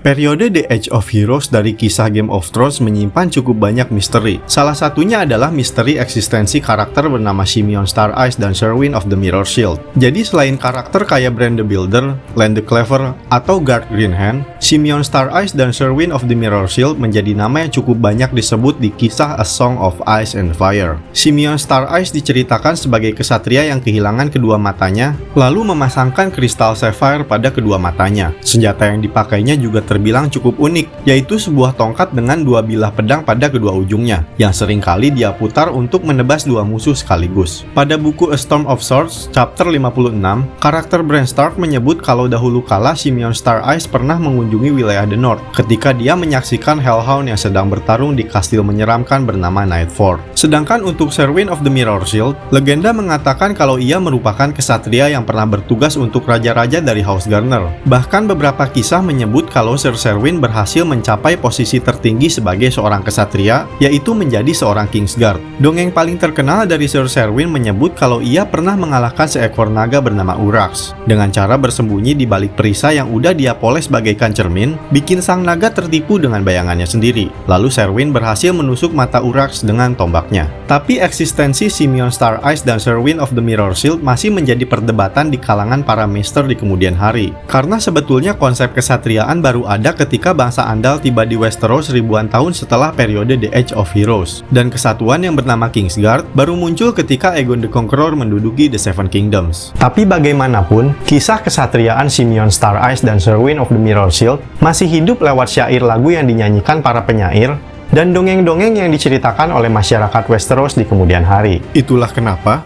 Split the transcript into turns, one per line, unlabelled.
Periode The Age of Heroes dari kisah Game of Thrones menyimpan cukup banyak misteri. Salah satunya adalah misteri eksistensi karakter bernama Simeon Star-Eyes dan Sherwin of the Mirror Shield. Jadi selain karakter kayak Bran the Builder, Lan the Clever, atau Guard Greenhand, Simeon Star-Eyes dan Sherwin of the Mirror Shield menjadi nama yang cukup banyak disebut di kisah A Song of Ice and Fire. Simeon Star-Eyes diceritakan sebagai kesatria yang kehilangan kedua matanya, lalu memasangkan kristal sapphire pada kedua matanya. Senjata yang dipakainya juga terbilang cukup unik, yaitu sebuah tongkat dengan dua bilah pedang pada kedua ujungnya, yang seringkali dia putar untuk menebas dua musuh sekaligus. Pada buku A Storm of Swords, chapter 56, karakter Bran Stark menyebut kalau dahulu kala Simeon Star-Eyes pernah mengunjungi wilayah The North, ketika dia menyaksikan Hellhound yang sedang bertarung di kastil menyeramkan bernama Nightford. Sedangkan untuk Sherwin of the Mirror Shield, legenda mengatakan kalau ia merupakan kesatria yang pernah bertugas untuk raja-raja dari House Garner. Bahkan beberapa kisah menyebut kalau Sir Sherwin berhasil mencapai posisi tertinggi sebagai seorang kesatria, yaitu menjadi seorang Kingsguard. Dongeng paling terkenal dari Sir Sherwin menyebut kalau ia pernah mengalahkan seekor naga bernama Urax. Dengan cara bersembunyi di balik perisai yang udah dia poles bagaikan cermin, bikin sang naga tertipu dengan bayangannya sendiri. Lalu Sherwin berhasil menusuk mata Urax dengan tombaknya. Tapi eksistensi Simeon Star-Eyes dan Sherwin of the Mirror Shield masih menjadi perdebatan di kalangan para maester di kemudian hari. Karena sebetulnya konsep kesatriaan baru ada ketika bangsa Andal tiba di Westeros ribuan tahun setelah periode The Age of Heroes, dan kesatuan yang bernama Kingsguard baru muncul ketika Aegon the Conqueror menduduki The Seven Kingdoms. Tapi bagaimanapun, kisah kesatriaan Simeon Star-Eyes dan Sherwin of the Mirror Shield masih hidup lewat syair lagu yang dinyanyikan para penyair dan dongeng-dongeng yang diceritakan oleh masyarakat Westeros di kemudian hari. Itulah kenapa